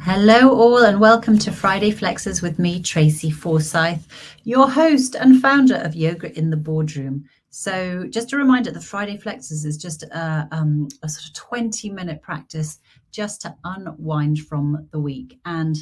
Hello, all, and welcome to Friday Flexes with me, Tracy Forsyth, your host and founder of Yoga in the Boardroom. So, just a reminder, the Friday Flexes is just a sort of 20-minute practice just to unwind from the week. And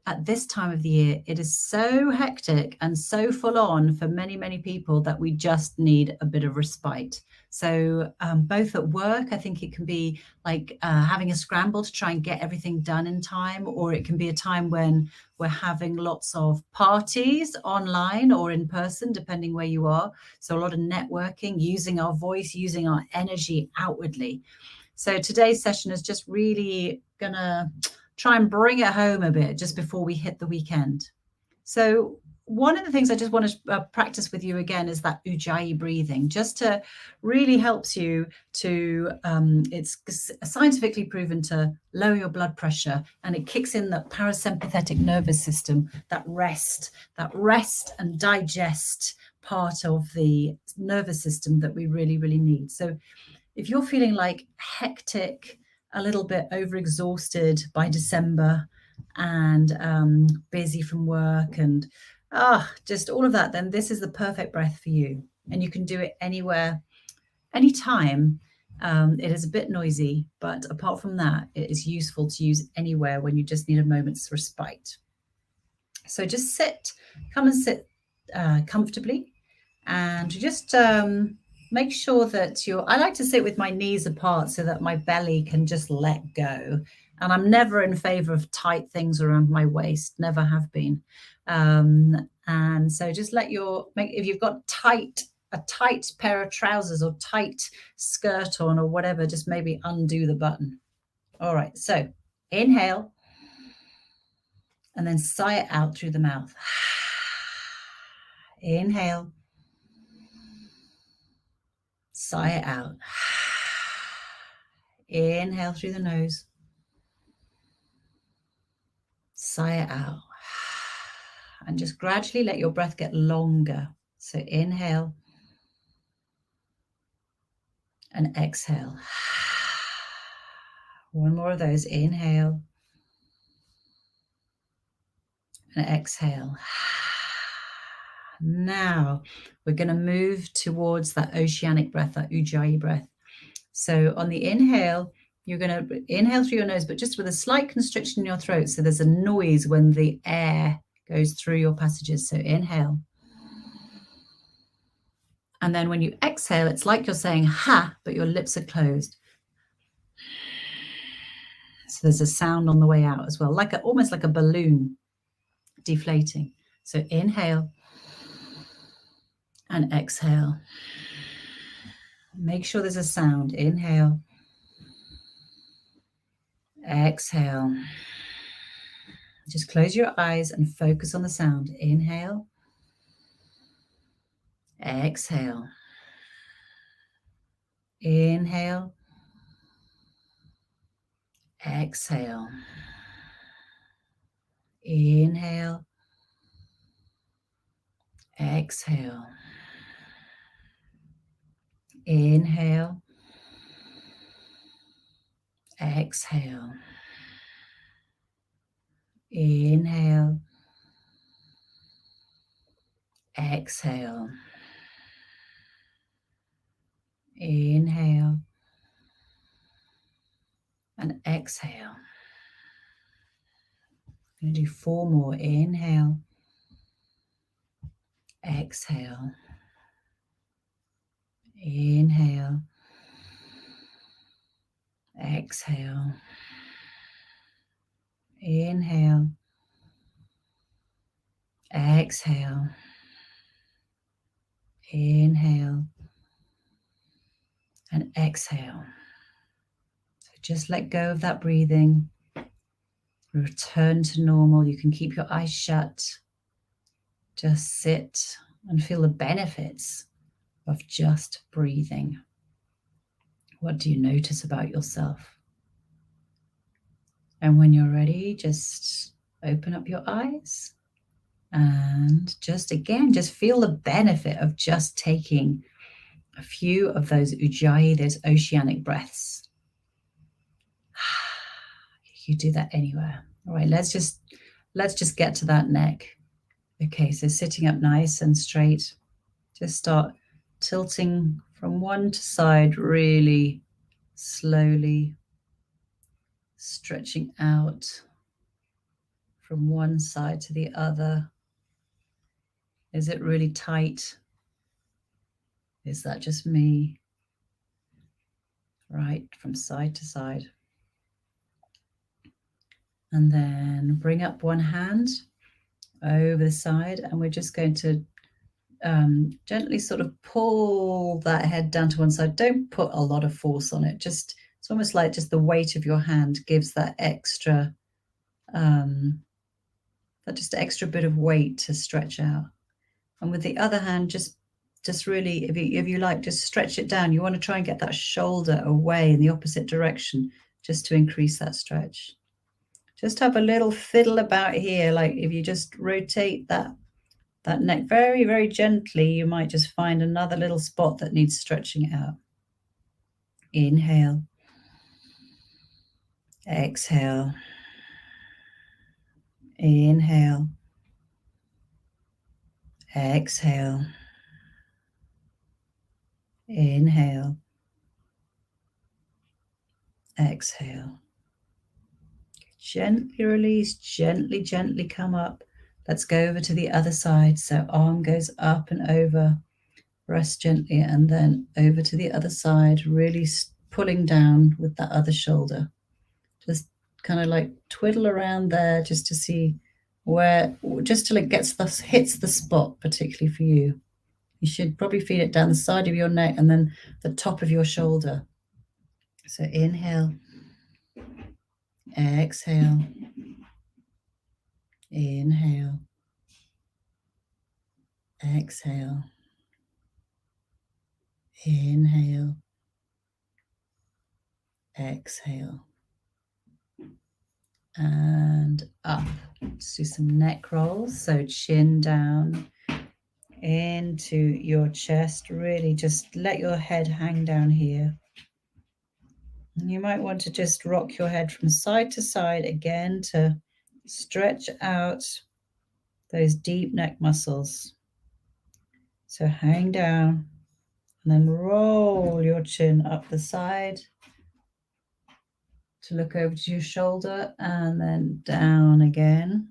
at this time of the year, it is so hectic and so full on for many, many people that we just need a bit of respite. So both at work, I think it can be like having a scramble to try and get everything done in time, or it can be a time when we're having lots of parties online or in person, depending where you are. So a lot of networking, using our voice, using our energy outwardly. So today's session is just really gonna try and bring it home a bit just before we hit the weekend. So one of the things I just want to practice with you again is that ujjayi breathing, just to really helps you to, it's scientifically proven to lower your blood pressure, and it kicks in the parasympathetic nervous system, that rest and digest part of the nervous system that we really, really need. So if you're feeling like hectic, a little bit overexhausted by December and busy from work and just all of that, then this is the perfect breath for you. And you can do it anywhere, anytime. It is a bit noisy, but apart from that, it is useful to use anywhere when you just need a moment's respite. So just come and sit comfortably, and just make sure that I like to sit with my knees apart so that my belly can just let go. And I'm never in favor of tight things around my waist, never have been. And so just if you've got a tight pair of trousers or tight skirt on or whatever, just maybe undo the button. All right, so inhale and then sigh it out through the mouth. Inhale. Sigh it out. Inhale through the nose. Sigh it out. And just gradually let your breath get longer. So inhale and exhale. One more of those. Inhale and exhale. Now we're going to move towards that oceanic breath, that ujjayi breath. So on the inhale, you're going to inhale through your nose, but just with a slight constriction in your throat. So there's a noise when the air goes through your passages. So inhale. And then when you exhale, it's like you're saying ha, but your lips are closed. So there's a sound on the way out as well, almost like a balloon deflating. So inhale and exhale. Make sure there's a sound. Inhale. Exhale. Just close your eyes and focus on the sound. Inhale. Exhale. Inhale. Exhale. Inhale. Exhale. Inhale. Exhale. Inhale. Exhale. Inhale. And exhale. I'm going to do 4 more. Inhale. Exhale. Inhale. Exhale. Inhale. Exhale. Inhale. And exhale. So just let go of that breathing. Return to normal. You can keep your eyes shut. Just sit and feel the benefits of just breathing. What do you notice about yourself? And when you're ready, just open up your eyes and just feel the benefit of just taking a few of those ujjayi, those oceanic breaths. You do that anywhere. All right, let's just get to that neck. Okay, so sitting up nice and straight, just start tilting from one to side really slowly, stretching out from one side to the other. Is it really tight? Is that just me? Right, from side to side. And then bring up one hand over the side, and we're just going to gently sort of pull that head down to one side. Don't put a lot of force on it. Just, it's almost like just the weight of your hand gives that extra, just extra bit of weight to stretch out. And with the other hand, just really, if you like, just stretch it down. You want to try and get that shoulder away in the opposite direction, just to increase that stretch. Just have a little fiddle about here, like if you just rotate that neck very, very gently, you might just find another little spot that needs stretching out. Inhale. Exhale. Inhale. Exhale. Inhale. Exhale. Gently release, gently, gently come up. Let's go over to the other side. So arm goes up and over, rest gently, and then over to the other side, really pulling down with that other shoulder. Just kind of like twiddle around there just to see where, just till it hits the spot, particularly for you. You should probably feel it down the side of your neck and then the top of your shoulder. So inhale, exhale, inhale, exhale, inhale, exhale, and up. Let's do some neck rolls. So chin down into your chest. Really just let your head hang down here. And you might want to just rock your head from side to side again to stretch out those deep neck muscles. So hang down and then roll your chin up the side to look over to your shoulder, and then down again.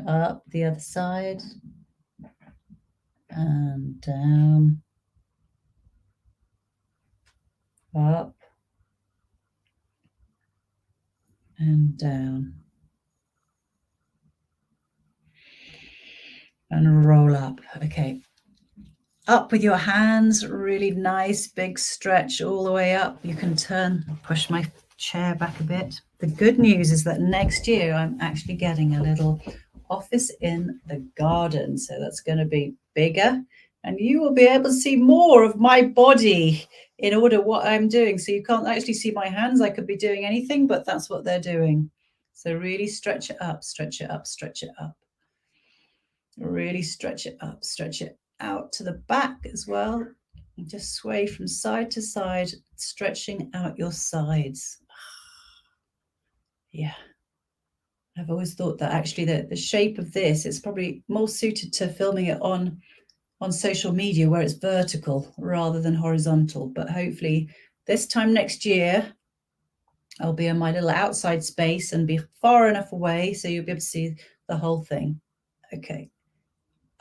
Up the other side and down. Up and down. And roll up. Okay. Up with your hands, really nice big stretch all the way up. You can push my chair back a bit. The good news is that next year I'm actually getting a little office in the garden. So that's going to be bigger, and you will be able to see more of my body in order what I'm doing. So you can't actually see my hands. I could be doing anything, but that's what they're doing. So really stretch it up, stretch it up, stretch it up. Really stretch it up, stretch it out to the back as well. And just sway from side to side, stretching out your sides. Yeah. I've always thought that actually the shape of this is probably more suited to filming it on social media where it's vertical rather than horizontal. But hopefully this time next year, I'll be in my little outside space and be far enough away so you'll be able to see the whole thing. Okay.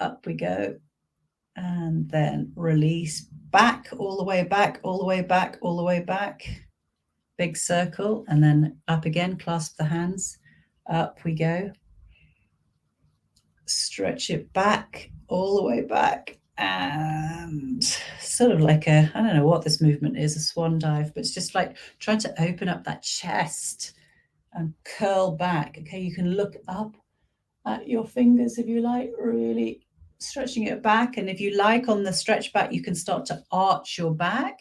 Up we go, and then release back, all the way back, all the way back, all the way back. Big circle, and then up again, clasp the hands. Up we go. Stretch it back, all the way back, and sort of like I don't know what this movement is, a swan dive, but it's just like trying to open up that chest and curl back. Okay, you can look up at your fingers if you like, really stretching it back. And if you like, on the stretch back, you can start to arch your back.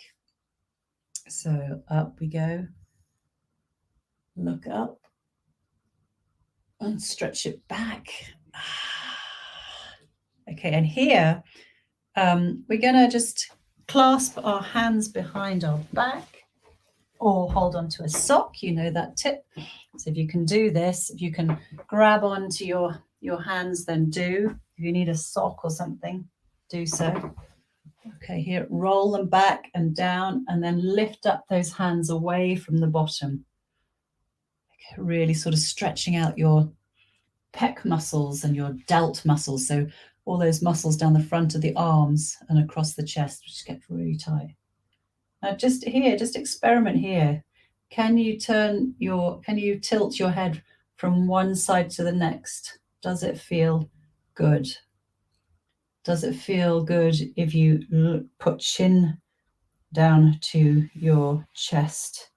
So up we go. Look up and stretch it back. Okay, and here we're going to just clasp our hands behind our back or hold on to a sock. You know that tip. So if you can do this, if you can grab onto your hands, then do. If you need a sock or something, do so. Okay, here, roll them back and down, and then lift up those hands away from the bottom. Okay, really sort of stretching out your pec muscles and your delt muscles. So all those muscles down the front of the arms and across the chest, which get really tight. Now just here, just experiment here. Can you tilt your head from one side to the next? Does it feel good? Does it feel good if you put chin down to your chest?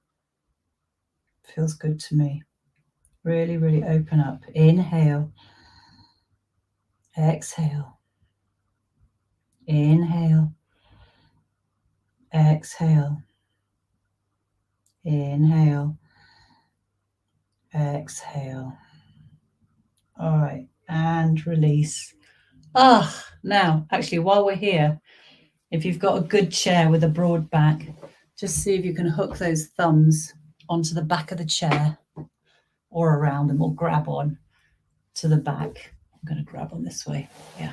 Feels good to me. Really, really open up. Inhale. Exhale. Inhale. Exhale. Inhale. Exhale. All right, and release. Now, actually, while we're here, if you've got a good chair with a broad back, just see if you can hook those thumbs onto the back of the chair or around them, or grab on to the back. I'm going to grab on this way. Yeah.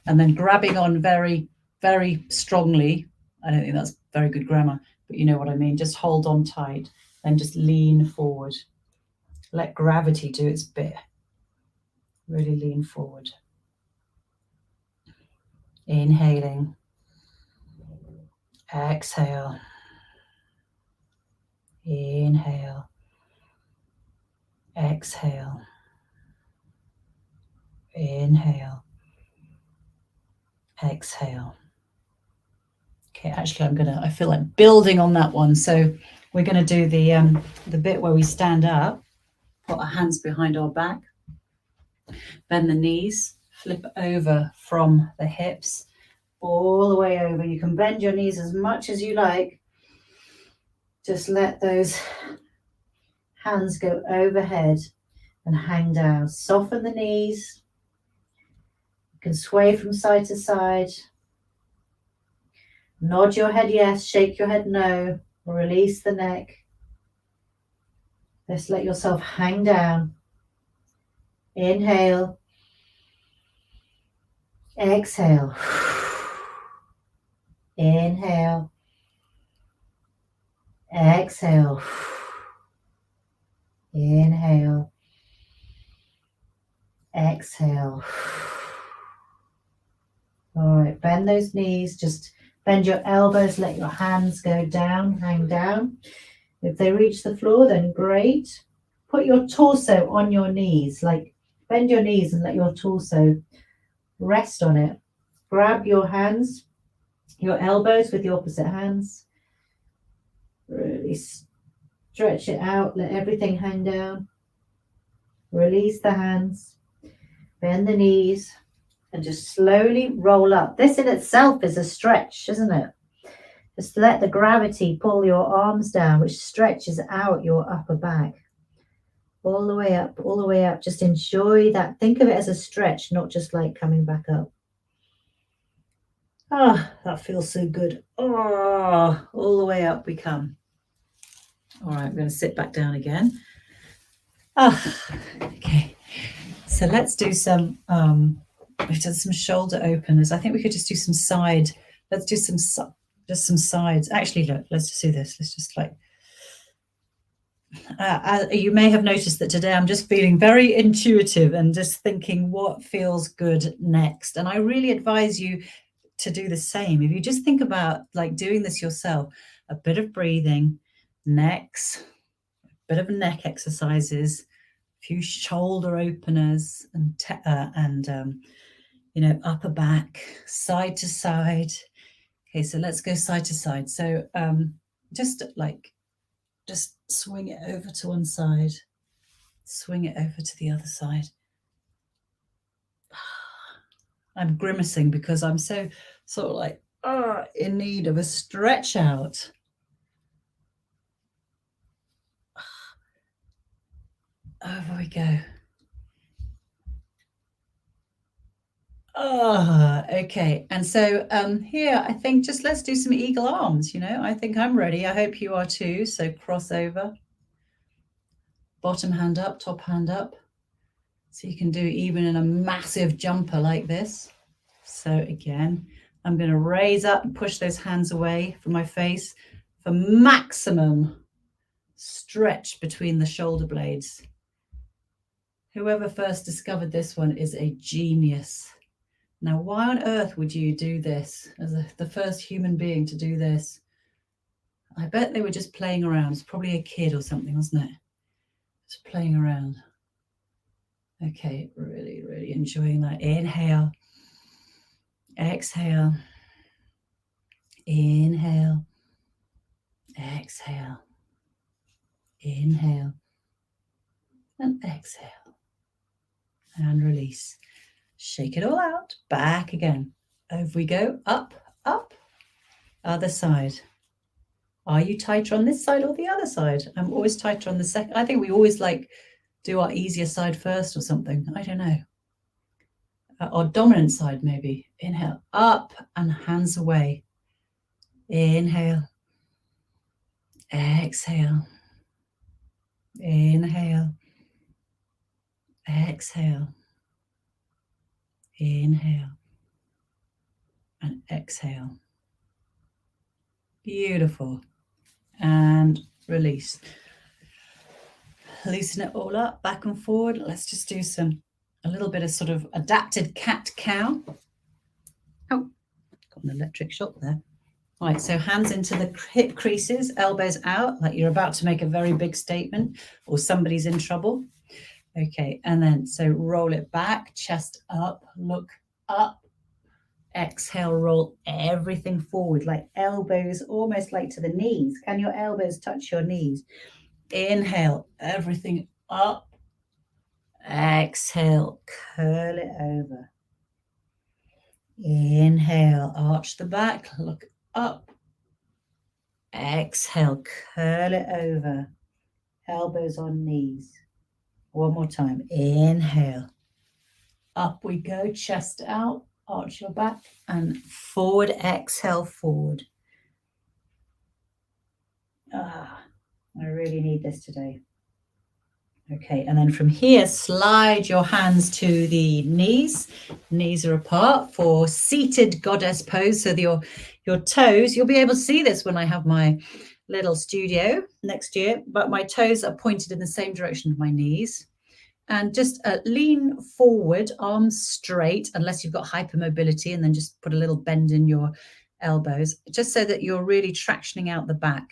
And then grabbing on very, very strongly. I don't think that's very good grammar, but you know what I mean. Just hold on tight and just lean forward. Let gravity do its bit. Really lean forward. Inhaling. Exhale. Inhale. Exhale. Inhale. Exhale. Okay, actually, I feel like building on that one. So we're going to do the bit where we stand up, put our hands behind our back, bend the knees, flip over from the hips, all the way over. You can bend your knees as much as you like. Just let those hands go overhead and hang down. Soften the knees. You can sway from side to side. Nod your head yes, shake your head no, release the neck. Just let yourself hang down. Inhale. Exhale. Inhale. Exhale. Inhale. Exhale. All right, bend those knees, just bend your elbows, let your hands go down, hang down. If they reach the floor, then great. Put your torso on your knees, like bend your knees and let your torso rest on it. Grab your hands, your elbows with the opposite hands. Really stretch it out, let everything hang down. Release the hands, bend the knees, and just slowly roll up. This in itself is a stretch, isn't it? Just let the gravity pull your arms down, which stretches out your upper back. All the way up, all the way up. Just enjoy that. Think of it as a stretch, not just like coming back up. That feels so good. All the way up we come. All right, I'm going to sit back down again. Okay. So let's do some, we've done some shoulder openers. I think we could just do some side. Let's do some sides. Actually, look, let's just do this. Let's just like, you may have noticed that today I'm just feeling very intuitive and just thinking what feels good next. And I really advise you to do the same. If you just think about like doing this yourself, a bit of breathing, necks, a bit of neck exercises, a few shoulder openers, and upper back, side to side. Okay, so let's go side to side. So just swing it over to one side, swing it over to the other side. I'm grimacing because I'm so sort of like in need of a stretch out. Over we go. Okay. And so here, I think just let's do some eagle arms. I think I'm ready. I hope you are too. So cross over, bottom hand up, top hand up. So you can do even in a massive jumper like this. So again, I'm going to raise up and push those hands away from my face for maximum stretch between the shoulder blades. Whoever first discovered this one is a genius. Now, why on earth would you do this as the first human being to do this? I bet they were just playing around. It's probably a kid or something, wasn't it? Just playing around. Okay, really, really enjoying that. Inhale. Exhale. Inhale. Exhale. Inhale. And exhale. And release. Shake it all out. Back again. Over we go. Up, up. Other side. Are you tighter on this side or the other side? I'm always tighter on the second. I think we always do our easier side first or something. I don't know. Our dominant side maybe. Inhale. Up and hands away. Inhale. Exhale. Inhale. Exhale. Inhale. And exhale. Beautiful. And release. Loosen it all up, back and forward. Let's just do a little bit of sort of adapted cat-cow. Oh, got an electric shock there. All right, so hands into the hip creases, elbows out, like you're about to make a very big statement or somebody's in trouble. Okay, and then so roll it back, chest up, look up. Exhale, roll everything forward, like elbows almost like to the knees. Can your elbows touch your knees? Inhale, everything up. Exhale, curl it over. Inhale, arch the back, look up. Exhale, curl it over. Elbows on knees. One more time. Inhale. Up we go, chest out, arch your back, and forward, exhale, forward. I really need this today. Okay, and then from here, slide your hands to the knees. Knees are apart for seated goddess pose. So your toes, you'll be able to see this when I have my little studio next year, but my toes are pointed in the same direction as my knees. And just lean forward, arms straight, unless you've got hypermobility, and then just put a little bend in your elbows, just so that you're really tractioning out the back.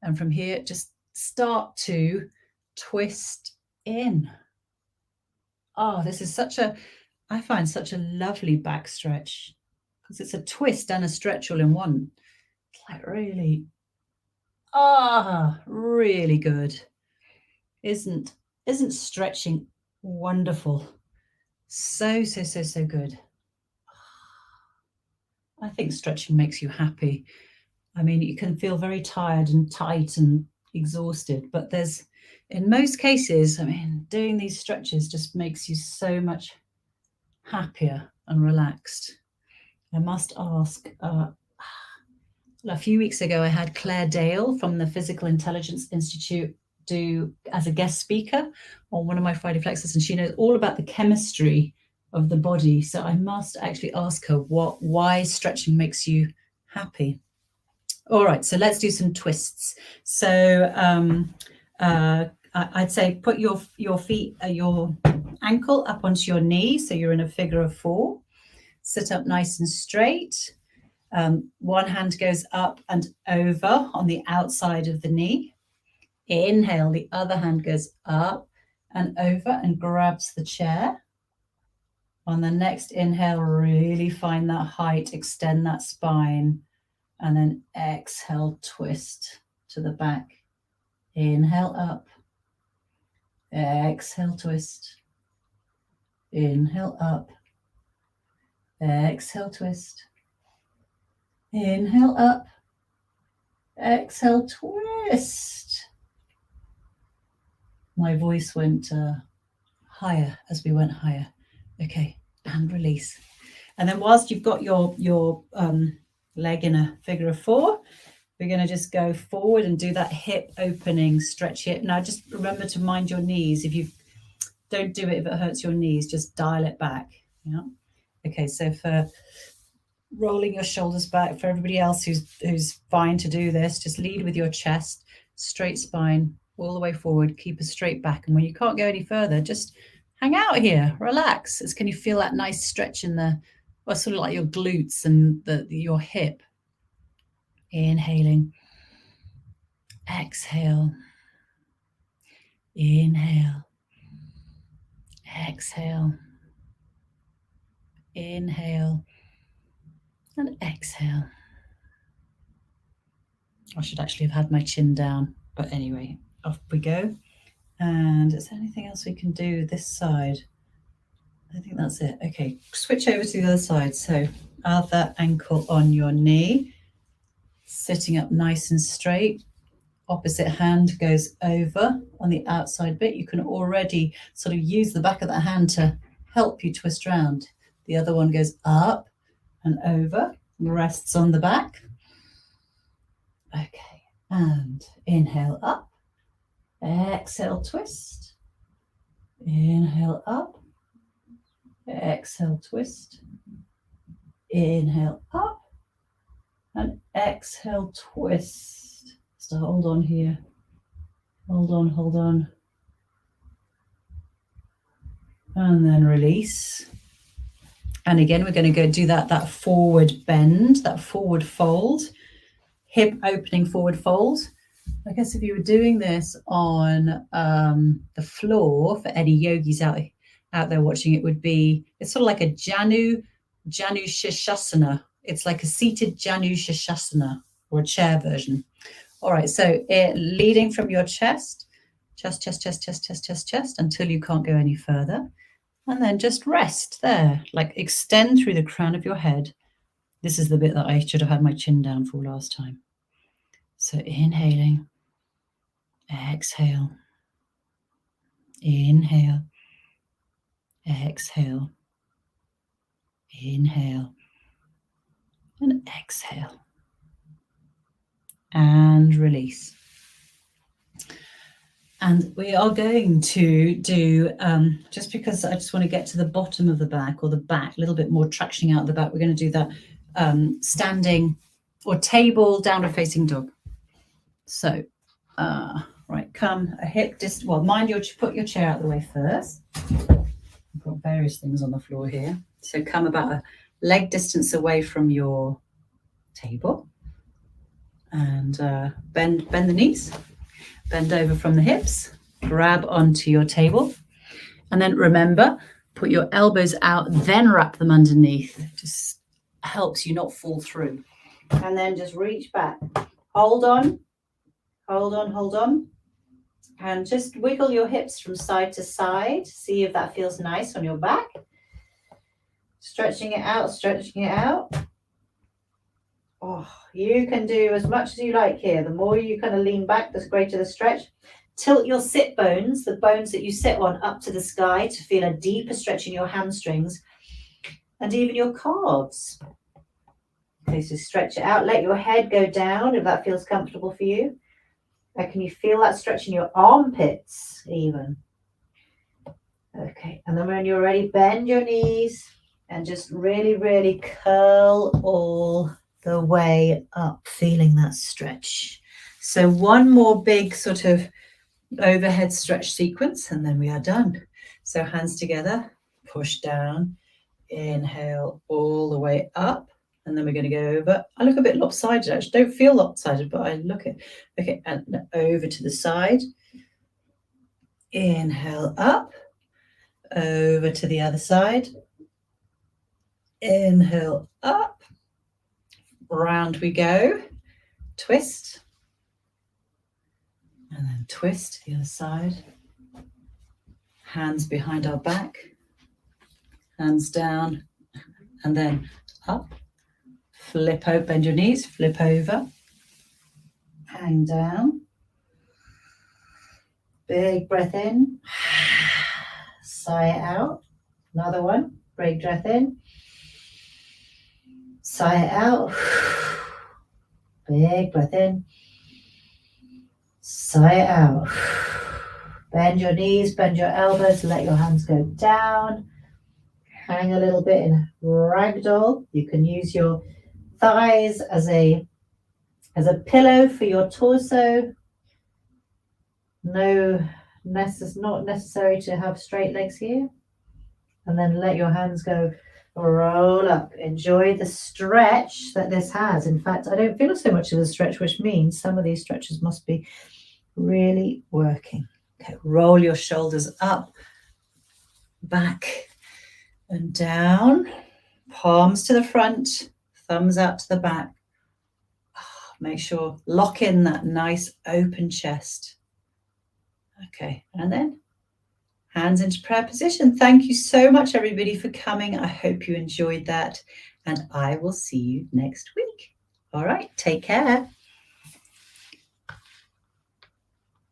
And from here, just start to twist in. Oh, this is I find such a lovely back stretch because it's a twist and a stretch all in one. It's like really good. Isn't stretching wonderful? So good. I think stretching makes you happy. I mean, you can feel very tired and tight and exhausted, but in most cases, I mean, doing these stretches just makes you so much happier and relaxed. I must ask, a few weeks ago, I had Claire Dale from the Physical Intelligence Institute do as a guest speaker on one of my Friday Flexes, and she knows all about the chemistry of the body. So I must actually ask her why stretching makes you happy. All right, so let's do some twists. So I'd say put your feet, your ankle up onto your knee, so you're in a figure of 4. Sit up nice and straight. One hand goes up and over on the outside of the knee. Inhale, the other hand goes up and over and grabs the chair. On the next inhale, really find that height, extend that spine, and then exhale, twist to the back. Inhale up, exhale, twist. Inhale up, exhale, twist. Inhale up, exhale, twist. My voice went higher as we went higher. Okay, and release. And then whilst you've got your leg in a figure of 4, we're going to just go forward and do that hip opening stretch here. Now just remember to mind your knees. If you don't do it if it hurts your knees, just dial it back. Yeah. Okay, so for rolling your shoulders back, for everybody else who's fine to do this, just lead with your chest, straight spine, all the way forward, keep a straight back. And when you can't go any further, just hang out here, relax. Can you feel that nice stretch in well, sort of like your glutes and your hip? Inhaling, exhale, inhale, exhale, inhale, and exhale. I should actually have had my chin down, but anyway, off we go. And is there anything else we can do this side? I think that's it. Okay, switch over to the other side. So other ankle on your knee, sitting up nice and straight. Opposite hand goes over on the outside bit. You can already sort of use the back of the hand to help you twist around. The other one goes up and over, rests on the back. Okay, and inhale up, exhale, twist. Inhale up, exhale, twist. Inhale up, and exhale, twist. So hold on here. Hold on, hold on. And then release. And again, we're going to go do that forward bend, that forward fold, hip opening forward fold. I guess if you were doing this on the floor, for any yogis out there watching, it's sort of like a Janu Shashasana. It's like a seated Janu Shashasana, or a chair version. All right, so leading from your chest, chest, until you can't go any further. And then just rest there, like extend through the crown of your head. This is the bit that I should have had my chin down for last time. So inhaling, exhale, inhale, exhale, inhale, and exhale. And release. And we are going to do, just because I just want to get to the bottom of the back, or the back, a little bit more traction out of the back, we're going to do that standing or table downward facing dog. So, right, come a hip distance. Well, put your chair out of the way first. I've got various things on the floor here. So come about a leg distance away from your table. And bend the knees, bend over from the hips, grab onto your table, and then remember, put your elbows out, then wrap them underneath. It just helps you not fall through. And then just reach back, hold on, and just wiggle your hips from side to side. See if that feels nice on your back. Stretching it out. Oh, you can do as much as you like here. The more you kind of lean back, the greater the stretch. Tilt your sit bones, the bones that you sit on, up to the sky to feel a deeper stretch in your hamstrings and even your calves. Okay, so stretch it out. Let your head go down if that feels comfortable for you. And can you feel that stretch in your armpits even? Okay, and then when you're ready, bend your knees and just really, really curl all the way up, feeling that stretch. So one more big sort of overhead stretch sequence, and then we are done. So hands together, push down, inhale all the way up, and then we're going to go over. I look a bit lopsided, actually. Don't feel lopsided, but I look at, okay, and over to the side. Inhale up, over to the other side. Inhale up. Round we go, twist, and then twist to the other side. Hands behind our back, hands down, and then up. Flip over, bend your knees, flip over, hang down. Big breath in, sigh it out. Another one, Big breath in. Sigh it out. Big breath in. Sigh it out. Bend your knees, bend your elbows, let your hands go down. Hang a little bit in ragdoll. You can use your thighs as a pillow for your torso. Not necessary to have straight legs here. And then let your hands go, roll up. Enjoy the stretch that this has. In fact, I don't feel so much of a stretch, which means some of these stretches must be really working. Okay, roll your shoulders up, back and down. Palms to the front, thumbs out to the back. Make sure, lock in that nice open chest. Okay, and then hands into prayer position. Thank you so much, everybody, for coming. I hope you enjoyed that, and I will see you next week. All right, take care.